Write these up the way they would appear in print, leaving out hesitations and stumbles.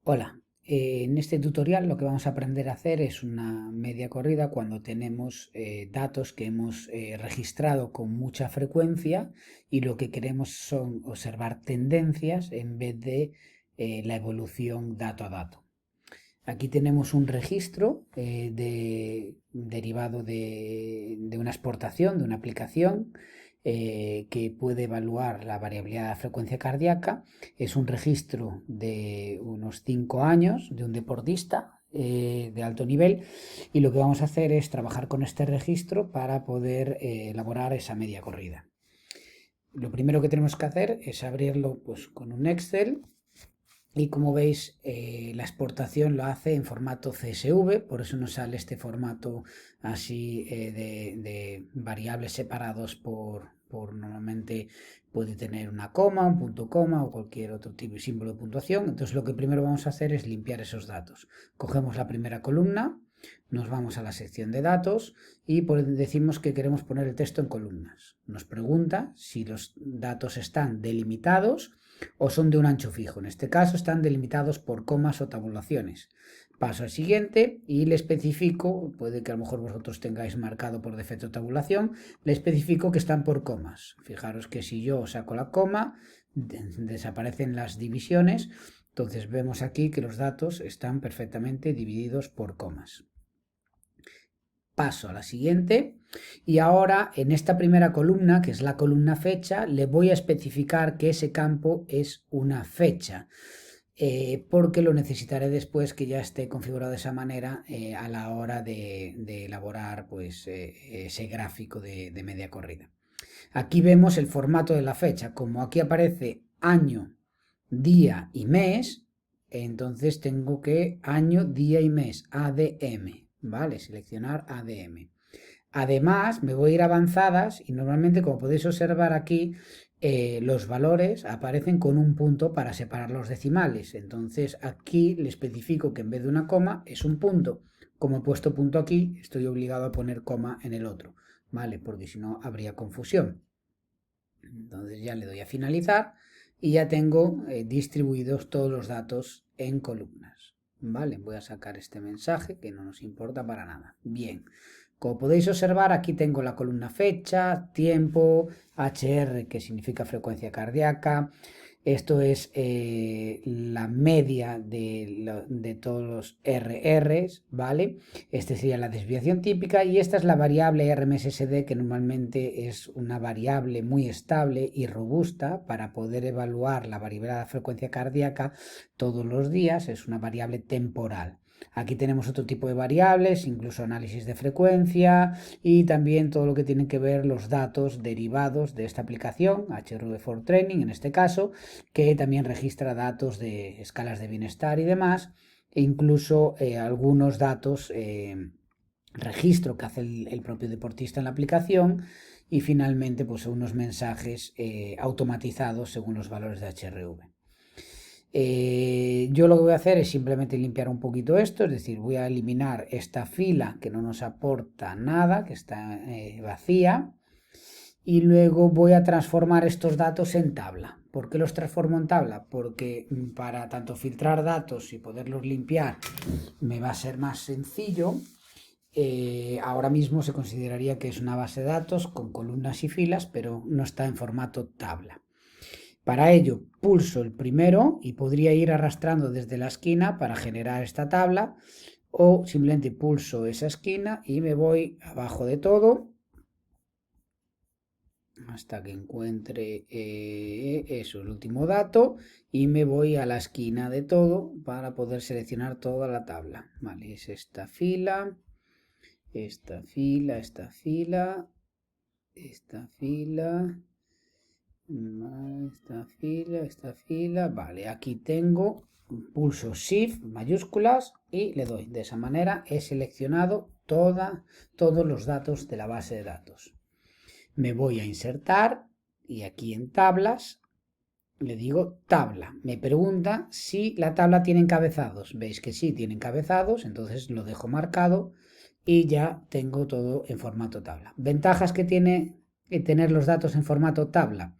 Hola, en este tutorial lo que vamos a aprender a hacer es una media corrida cuando tenemos datos que hemos registrado con mucha frecuencia y lo que queremos son observar tendencias en vez de la evolución dato a dato. Aquí tenemos un registro derivado de una exportación, de una aplicación que puede evaluar la variabilidad de frecuencia cardíaca. Es un registro de unos 5 años de un deportista de alto nivel y lo que vamos a hacer es trabajar con este registro para poder elaborar esa media corrida. Lo primero que tenemos que hacer es abrirlo pues, con un Excel. Y como veis, la exportación lo hace en formato CSV, por eso nos sale este formato así de variables separados por normalmente puede tener una coma, un punto coma o cualquier otro tipo de símbolo de puntuación. Entonces lo que primero vamos a hacer es limpiar esos datos. Cogemos la primera columna, nos vamos a la sección de datos y decimos que queremos poner el texto en columnas. Nos pregunta si los datos están delimitados o son de un ancho fijo. En este caso están delimitados por comas o tabulaciones. Paso al siguiente y le especifico, puede que a lo mejor vosotros tengáis marcado por defecto tabulación, le especifico que están por comas. Fijaros que si yo saco la coma, desaparecen las divisiones, entonces vemos aquí que los datos están perfectamente divididos por comas. Paso a la siguiente y ahora en esta primera columna, que es la columna fecha, le voy a especificar que ese campo es una fecha, porque lo necesitaré después que ya esté configurado de esa manera a la hora de elaborar pues, ese gráfico de media corrida. Aquí vemos el formato de la fecha, como aquí aparece año, día y mes, entonces tengo que año, día y mes, ADM. ¿Vale? Seleccionar ADM. Además, me voy a ir a avanzadas y normalmente, como podéis observar aquí, los valores aparecen con un punto para separar los decimales. Entonces, aquí le especifico que en vez de una coma es un punto. Como he puesto punto aquí, estoy obligado a poner coma en el otro, ¿vale? Porque si no, habría confusión. Entonces ya le doy a finalizar y ya tengo distribuidos todos los datos en columnas. Vale, voy a sacar este mensaje que no nos importa para nada. Bien, como podéis observar, aquí tengo la columna fecha, tiempo, HR, que significa frecuencia cardíaca. Esto es la media de todos los RRs, ¿vale? Esta sería la desviación típica y esta es la variable RMSD, que normalmente es una variable muy estable y robusta para poder evaluar la variabilidad de frecuencia cardíaca todos los días. Es una variable temporal. Aquí tenemos otro tipo de variables, incluso análisis de frecuencia y también todo lo que tiene que ver los datos derivados de esta aplicación, HRV4 Training en este caso, que también registra datos de escalas de bienestar y demás, e incluso algunos datos, registro que hace el propio deportista en la aplicación y finalmente pues unos mensajes automatizados según los valores de HRV. Yo lo que voy a hacer es simplemente limpiar un poquito esto, es decir, voy a eliminar esta fila que no nos aporta nada, que está vacía, y luego voy a transformar estos datos en tabla. ¿Por qué los transformo en tabla? Porque para tanto filtrar datos y poderlos limpiar me va a ser más sencillo. Ahora mismo se consideraría que es una base de datos con columnas y filas, pero no está en formato tabla. Para ello pulso el primero y podría ir arrastrando desde la esquina para generar esta tabla, o simplemente pulso esa esquina y me voy abajo de todo hasta que encuentre eso, el último dato, y me voy a la esquina de todo para poder seleccionar toda la tabla. Vale, es esta fila, esta fila, esta fila, esta fila, esta fila, vale, aquí tengo, pulso Shift mayúsculas y le doy. De esa manera he seleccionado todos los datos de la base de datos. Me voy a insertar y aquí en tablas le digo tabla. Me pregunta si la tabla tiene encabezados. Veis que sí, tiene encabezados, entonces lo dejo marcado y ya tengo todo en formato tabla. Ventajas que tiene tener los datos en formato tabla.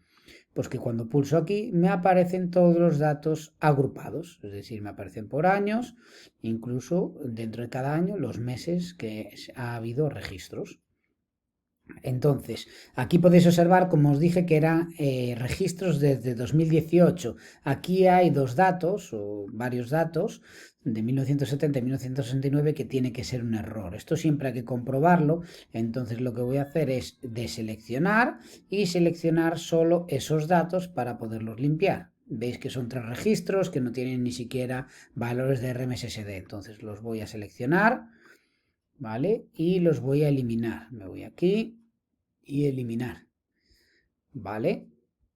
Pues que cuando pulso aquí me aparecen todos los datos agrupados, es decir, me aparecen por años, incluso dentro de cada año los meses que ha habido registros. Entonces, aquí podéis observar, como os dije, que eran registros desde 2018. Aquí hay dos datos, o varios datos, de 1970 y 1969, que tiene que ser un error. Esto siempre hay que comprobarlo. Entonces, lo que voy a hacer es deseleccionar y seleccionar solo esos datos para poderlos limpiar. Veis que son 3 registros que no tienen ni siquiera valores de RMSSD. Entonces, los voy a seleccionar, ¿vale? Y los voy a eliminar. Me voy aquí y eliminar, ¿vale?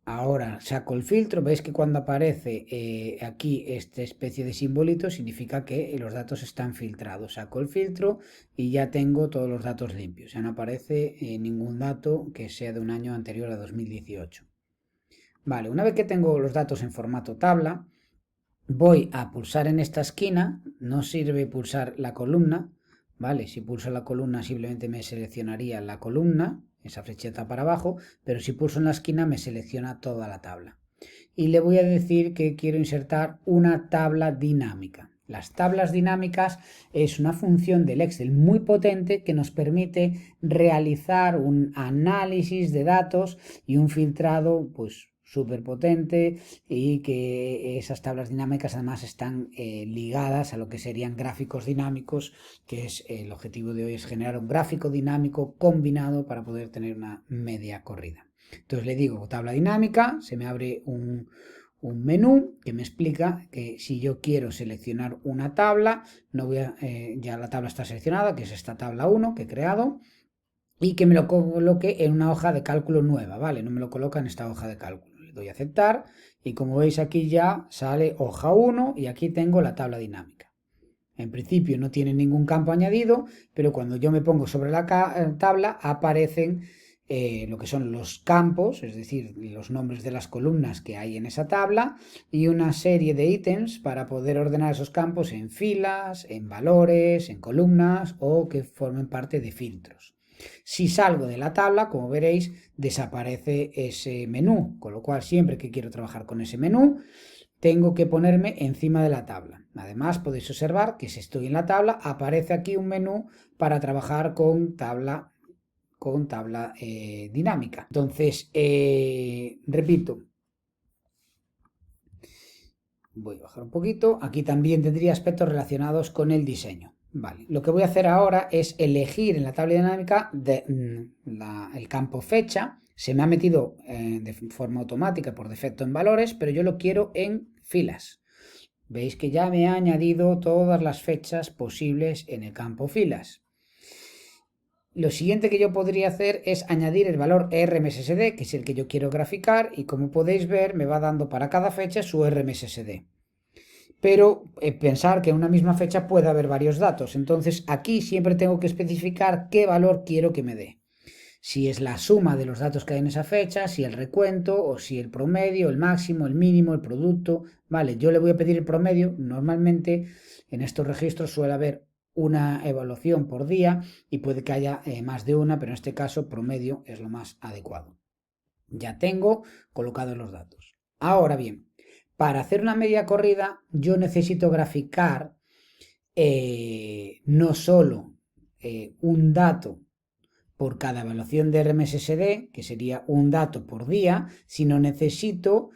Ahora saco el filtro, veis que cuando aparece aquí esta especie de simbolito significa que los datos están filtrados. Saco el filtro y ya tengo todos los datos limpios, ya no aparece ningún dato que sea de un año anterior a 2018. Vale, una vez que tengo los datos en formato tabla, voy a pulsar en esta esquina, no sirve pulsar la columna, ¿vale? Si pulso la columna simplemente me seleccionaría la columna, esa flecheta para abajo, pero si pulso en la esquina me selecciona toda la tabla. Y le voy a decir que quiero insertar una tabla dinámica. Las tablas dinámicas es una función del Excel muy potente que nos permite realizar un análisis de datos y un filtrado pues súper potente, y que esas tablas dinámicas además están ligadas a lo que serían gráficos dinámicos, que es el objetivo de hoy, es generar un gráfico dinámico combinado para poder tener una media corrida. Entonces le digo tabla dinámica, se me abre un menú que me explica que si yo quiero seleccionar una tabla, no voy a, ya la tabla está seleccionada, que es esta tabla 1 que he creado, y que me lo coloque en una hoja de cálculo nueva, ¿vale? No me lo coloca en esta hoja de cálculo. Le doy a aceptar y como veis aquí ya sale hoja 1 y aquí tengo la tabla dinámica. En principio no tiene ningún campo añadido, pero cuando yo me pongo sobre la tabla aparecen lo que son los campos, es decir, los nombres de las columnas que hay en esa tabla y una serie de ítems para poder ordenar esos campos en filas, en valores, en columnas o que formen parte de filtros. Si salgo de la tabla, como veréis, desaparece ese menú, con lo cual siempre que quiero trabajar con ese menú, tengo que ponerme encima de la tabla. Además, podéis observar que si estoy en la tabla, aparece aquí un menú para trabajar con tabla dinámica. Entonces, repito, voy a bajar un poquito. Aquí también tendría aspectos relacionados con el diseño. Vale, lo que voy a hacer ahora es elegir en la tabla dinámica el campo fecha. Se me ha metido de forma automática por defecto en valores, pero yo lo quiero en filas. Veis que ya me ha añadido todas las fechas posibles en el campo filas. Lo siguiente que yo podría hacer es añadir el valor RMSD, que es el que yo quiero graficar, y como podéis ver me va dando para cada fecha su RMSD. Pero pensar que en una misma fecha puede haber varios datos, entonces aquí siempre tengo que especificar qué valor quiero que me dé. Si es la suma de los datos que hay en esa fecha, si el recuento, o si el promedio, el máximo, el mínimo, el producto. Vale, yo le voy a pedir el promedio. Normalmente en estos registros suele haber una evaluación por día y puede que haya más de una, pero en este caso promedio es lo más adecuado. Ya tengo colocados los datos. Ahora bien, para hacer una media corrida yo necesito graficar no solo un dato por cada evaluación de RMSD, que sería un dato por día, sino necesito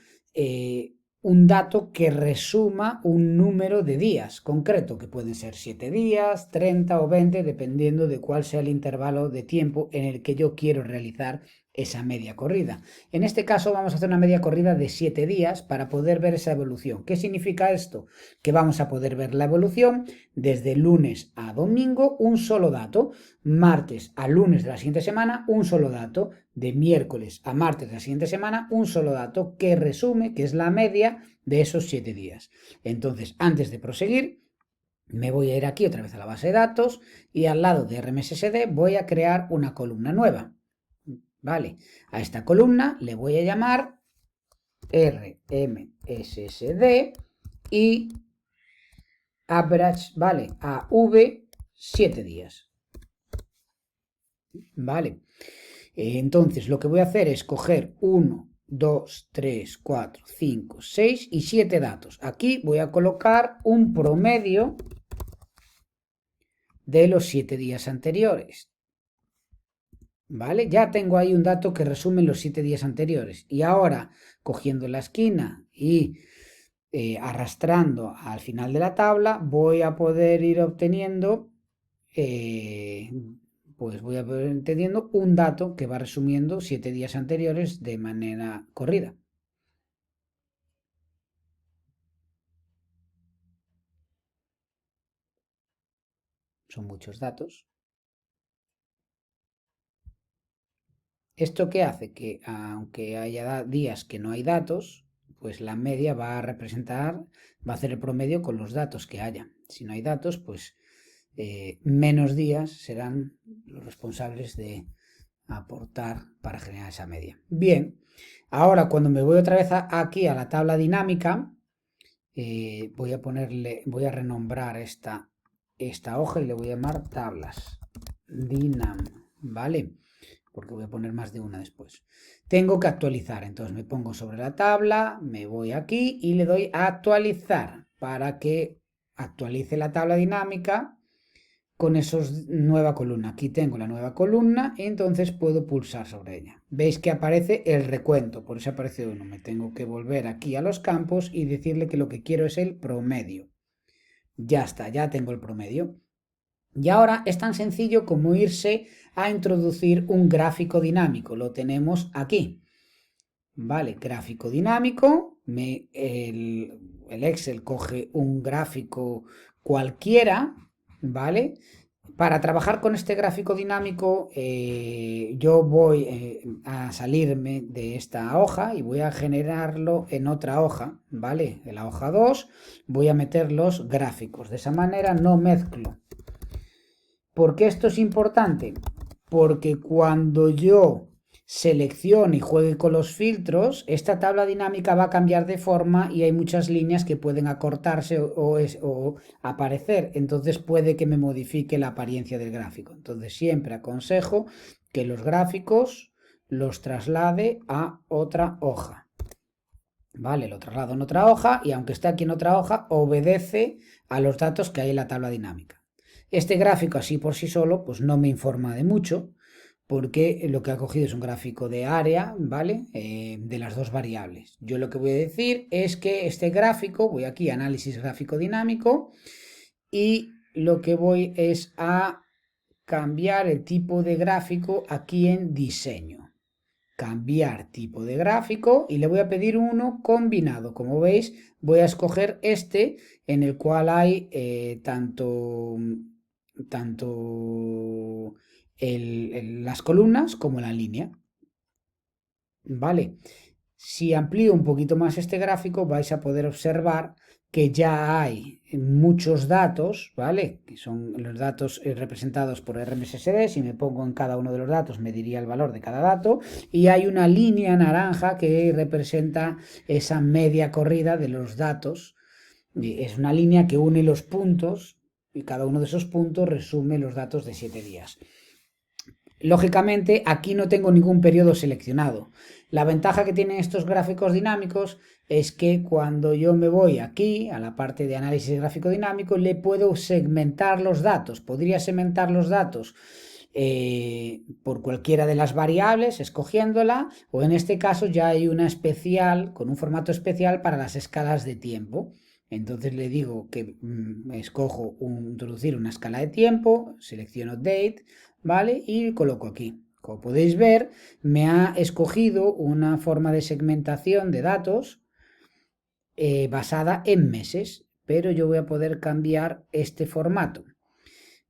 un dato que resuma un número de días concreto, que pueden ser 7 días, 30 o 20, dependiendo de cuál sea el intervalo de tiempo en el que yo quiero realizar esa media corrida. En este caso vamos a hacer una media corrida de 7 días para poder ver esa evolución. ¿Qué significa esto? Que vamos a poder ver la evolución desde lunes a domingo, un solo dato, martes a lunes de la siguiente semana, un solo dato, de miércoles a martes de la siguiente semana, un solo dato que resume, que es la media de esos 7 días. Entonces, antes de proseguir, me voy a ir aquí otra vez a la base de datos y al lado de RMSD voy a crear una columna nueva. Vale, a esta columna le voy a llamar RMSD y average, vale, AV 7 días. Vale, entonces lo que voy a hacer es coger uno 2, 3, 4, 5, 6 y 7 datos. Aquí voy a colocar un promedio de los 7 días anteriores. ¿Vale? Ya tengo ahí un dato que resume los 7 días anteriores. Y ahora, cogiendo la esquina y arrastrando al final de la tabla, voy a poder ir obteniendo, un dato que va resumiendo 7 días anteriores de manera corrida. Son muchos datos. ¿Esto qué hace? Que aunque haya días que no hay datos, pues la media va a representar, va a hacer el promedio con los datos que haya. Si no hay datos, pues menos días serán los responsables de aportar para generar esa media. Bien, ahora cuando me voy otra vez aquí a la tabla dinámica, voy a renombrar esta hoja y le voy a llamar tablas dinam, ¿vale? Porque voy a poner más de una después. Tengo que actualizar, entonces me pongo sobre la tabla, me voy aquí y le doy a actualizar para que actualice la tabla dinámica con esos nueva columna. Aquí tengo la nueva columna y entonces puedo pulsar sobre ella. Veis que aparece el recuento, por eso aparece uno. Me tengo que volver aquí a los campos y decirle que lo que quiero es el promedio. Ya está, ya tengo el promedio. Y ahora es tan sencillo como irse a introducir un gráfico dinámico. Lo tenemos aquí. Vale, gráfico dinámico. El Excel coge un gráfico cualquiera, ¿vale? Para trabajar con este gráfico dinámico, yo voy a salirme de esta hoja y voy a generarlo en otra hoja, ¿vale? En la hoja 2 voy a meter los gráficos. De esa manera no mezclo. ¿Por qué esto es importante? Porque cuando yo seleccione y juegue con los filtros, esta tabla dinámica va a cambiar de forma y hay muchas líneas que pueden acortarse o aparecer. Entonces puede que me modifique la apariencia del gráfico. Entonces siempre aconsejo que los gráficos los traslade a otra hoja. Vale, lo traslado en otra hoja y aunque esté aquí en otra hoja, obedece a los datos que hay en la tabla dinámica. Este gráfico así por sí solo, pues no me informa de mucho, porque lo que ha cogido es un gráfico de área, ¿vale? De las dos variables. Yo lo que voy a decir es que este gráfico, voy aquí a análisis gráfico dinámico, y lo que voy es a cambiar el tipo de gráfico aquí en diseño. Cambiar tipo de gráfico y le voy a pedir uno combinado. Como veis, voy a escoger este en el cual hay tanto las columnas como la línea. Vale. Si amplío un poquito más este gráfico, vais a poder observar que ya hay muchos datos, ¿vale? Que son los datos representados por RMSD. Si me pongo en cada uno de los datos, me diría el valor de cada dato. Y hay una línea naranja que representa esa media corrida de los datos. Es una línea que une los puntos y cada uno de esos puntos resume los datos de 7 días. Lógicamente, aquí no tengo ningún periodo seleccionado. La ventaja que tienen estos gráficos dinámicos es que cuando yo me voy aquí a la parte de análisis gráfico dinámico, le puedo segmentar los datos. Podría segmentar los datos por cualquiera de las variables, escogiéndola, o en este caso ya hay una especial, con un formato especial para las escalas de tiempo. Entonces le digo que escojo introducir una escala de tiempo, selecciono Date, ¿vale? Y coloco aquí. Como podéis ver, me ha escogido una forma de segmentación de datos basada en meses, pero yo voy a poder cambiar este formato.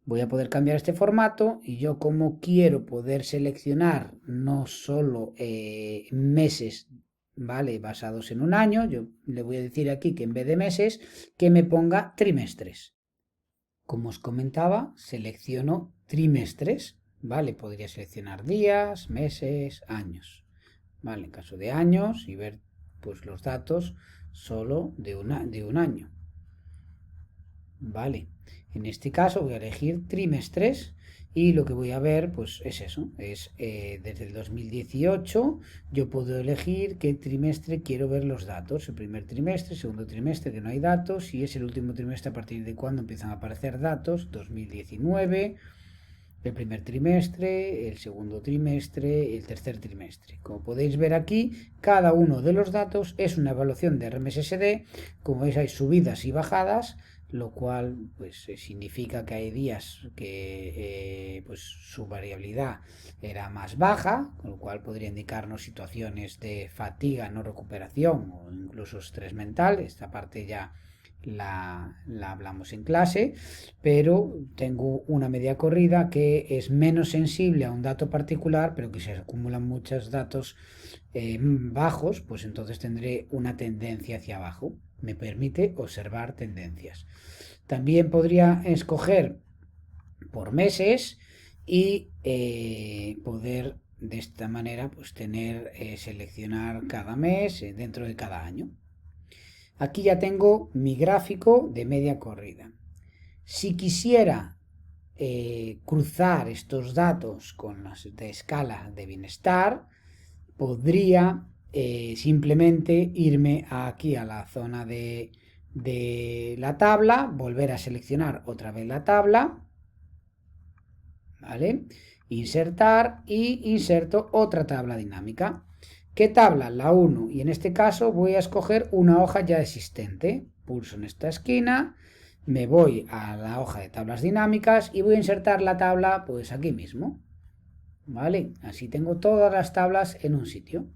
Voy a poder cambiar este formato y yo, como quiero poder seleccionar no solo meses, ¿vale? Basados en un año, yo le voy a decir aquí que en vez de meses, que me ponga trimestres. Como os comentaba, selecciono trimestres, ¿vale? Podría seleccionar días, meses, años, ¿vale? En caso de años y ver pues los datos solo de un año. Vale, en este caso voy a elegir trimestres y lo que voy a ver pues es eso, es desde el 2018 yo puedo elegir qué trimestre quiero ver los datos, el primer trimestre, segundo trimestre que no hay datos y es el último trimestre a partir de cuando empiezan a aparecer datos, 2019, el primer trimestre, el segundo trimestre, el tercer trimestre. Como podéis ver aquí, cada uno de los datos es una evaluación de RMSSD. Como veis hay subidas y bajadas, lo cual pues significa que hay días que pues su variabilidad era más baja, con lo cual podría indicarnos situaciones de fatiga, no recuperación o incluso estrés mental. Esta parte ya la hablamos en clase, pero tengo una media corrida que es menos sensible a un dato particular, pero que si se acumulan muchos datos bajos, pues entonces tendré una tendencia hacia abajo. Me permite observar tendencias. También podría escoger por meses y poder de esta manera pues tener seleccionar cada mes dentro de cada año. Aquí ya tengo mi gráfico de media corrida. Si quisiera cruzar estos datos con las de escala de bienestar, podría simplemente irme aquí a la zona de la tabla, volver a seleccionar otra vez la tabla, ¿vale? Insertar y inserto otra tabla dinámica. ¿Qué tabla? La 1. Y en este caso voy a escoger una hoja ya existente. Pulso en esta esquina, me voy a la hoja de tablas dinámicas y voy a insertar la tabla pues aquí mismo. ¿Vale? Así tengo todas las tablas en un sitio.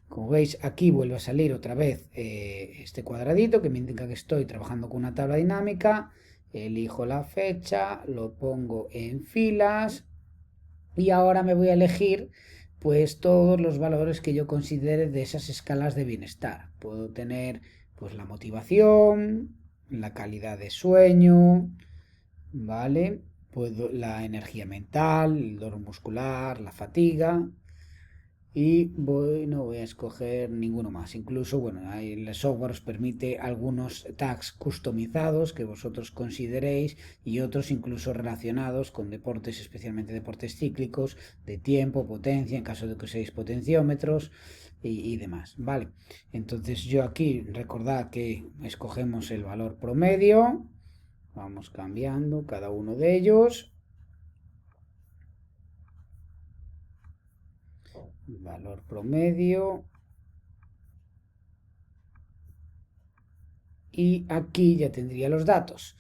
Como veis, aquí vuelve a salir otra vez este cuadradito que me indica que estoy trabajando con una tabla dinámica. Elijo la fecha, lo pongo en filas y ahora me voy a elegir pues todos los valores que yo considere de esas escalas de bienestar. Puedo tener pues la motivación, la calidad de sueño, ¿vale? Puedo la energía mental, el dolor muscular, la fatiga y no voy a escoger ninguno más. Incluso, bueno, el software os permite algunos tags customizados que vosotros consideréis y otros incluso relacionados con deportes, especialmente deportes cíclicos, de tiempo, potencia, en caso de que uséis potenciómetros y demás. Vale, entonces yo aquí recordad que escogemos el valor promedio, vamos cambiando cada uno de ellos. Valor promedio. Y aquí ya tendría los datos.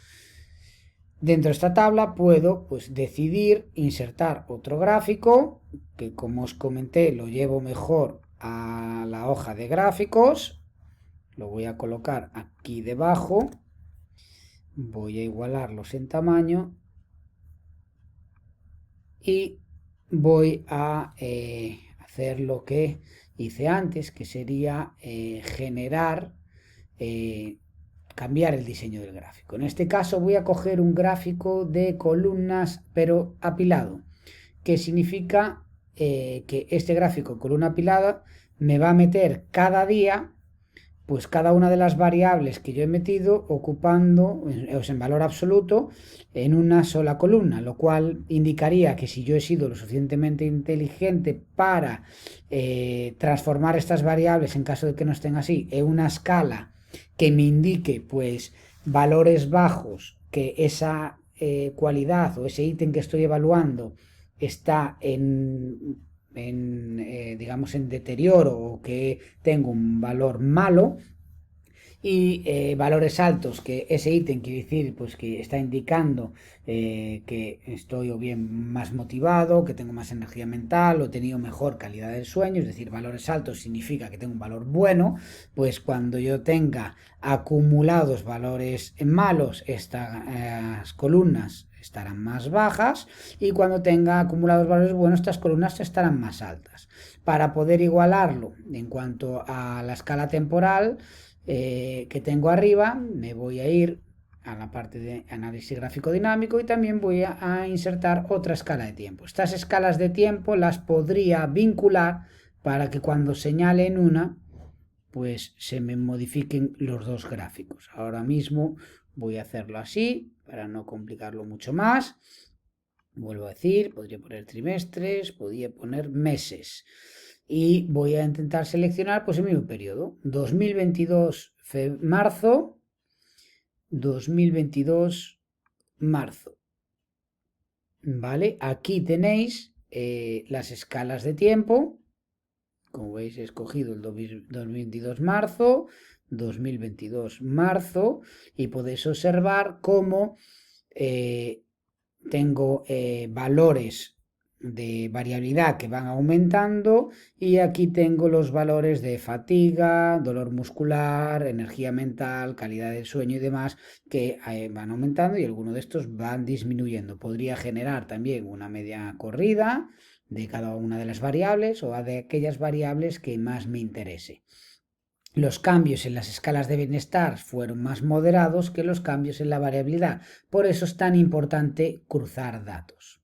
Dentro de esta tabla puedo pues decidir insertar otro gráfico que, como os comenté, lo llevo mejor a la hoja de gráficos. Lo voy a colocar aquí debajo. Voy a igualarlos en tamaño y voy a hacer lo que hice antes, que sería generar cambiar el diseño del gráfico. En este caso voy a coger un gráfico de columnas pero apilado, que significa que este gráfico columna apilada me va a meter cada día pues cada una de las variables que yo he metido ocupando en valor absoluto en una sola columna, lo cual indicaría que si yo he sido lo suficientemente inteligente para transformar estas variables, en caso de que no estén así, en una escala que me indique pues valores bajos, que esa cualidad o ese ítem que estoy evaluando está digamos en deterioro o que tengo un valor malo, y valores altos, que ese ítem quiere decir pues que está indicando que estoy o bien más motivado, que tengo más energía mental o he tenido mejor calidad del sueño, es decir, valores altos significa que tengo un valor bueno. Pues cuando yo tenga acumulados valores malos, estas columnas estarán más bajas, y cuando tenga acumulados valores buenos, estas columnas estarán más altas. Para poder igualarlo en cuanto a la escala temporal que tengo arriba, me voy a ir a la parte de análisis gráfico dinámico y también voy a insertar otra escala de tiempo. Estas escalas de tiempo las podría vincular para que cuando señale en una, pues se me modifiquen los dos gráficos. Ahora mismo, Voy a hacerlo así para no complicarlo mucho más. Vuelvo a decir, podría poner trimestres, podría poner meses. Y voy a intentar seleccionar pues el mismo periodo. 2022 marzo, 2022 marzo. ¿Vale? Aquí tenéis las escalas de tiempo. Como veis, he escogido el 2022 marzo, 2022 marzo, y podéis observar cómo tengo valores de variabilidad que van aumentando, y aquí tengo los valores de fatiga, dolor muscular, energía mental, calidad del sueño y demás que van aumentando, y algunos de estos van disminuyendo. Podría generar también una media corrida de cada una de las variables o de aquellas variables que más me interese. Los cambios en las escalas de bienestar fueron más moderados que los cambios en la variabilidad. Por eso es tan importante cruzar datos.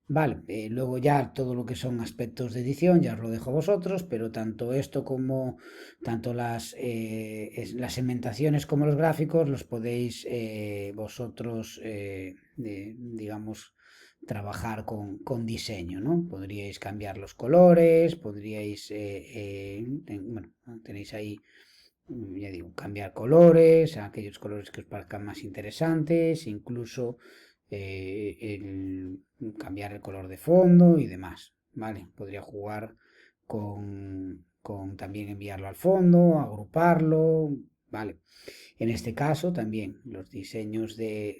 Vale, luego ya todo lo que son aspectos de edición ya os lo dejo a vosotros, pero tanto esto como tanto las segmentaciones como los gráficos los podéis vosotros, digamos, trabajar con diseño, ¿no? Podríais cambiar los colores, podríais, bueno, tenéis ahí, ya digo, cambiar colores, aquellos colores que os parezcan más interesantes, incluso cambiar el color de fondo y demás, ¿vale? Podría jugar con también enviarlo al fondo, agruparlo, ¿vale? En este caso también los diseños de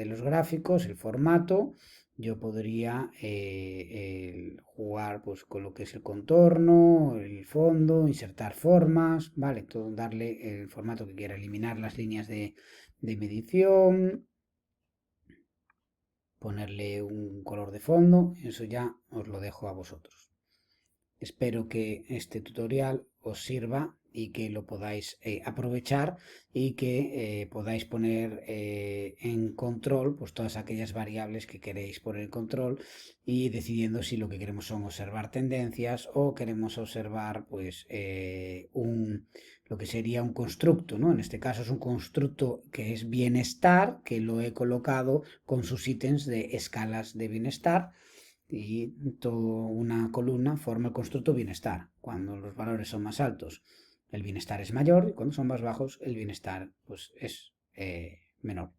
los gráficos, el formato, yo podría jugar pues con lo que es el contorno, el fondo, insertar formas, ¿vale? Todo, darle el formato que quiera, eliminar las líneas de medición, ponerle un color de fondo, eso ya os lo dejo a vosotros. Espero que este tutorial os sirva y que lo podáis aprovechar, y que podáis poner en control pues todas aquellas variables que queréis poner en control, y decidiendo si lo que queremos son observar tendencias o queremos observar pues lo que sería un constructo, ¿no? En este caso es un constructo que es bienestar, que lo he colocado con sus ítems de escalas de bienestar, y toda una columna forma el constructo bienestar. Cuando los valores son más altos, el bienestar es mayor, y cuando son más bajos, el bienestar pues, es menor.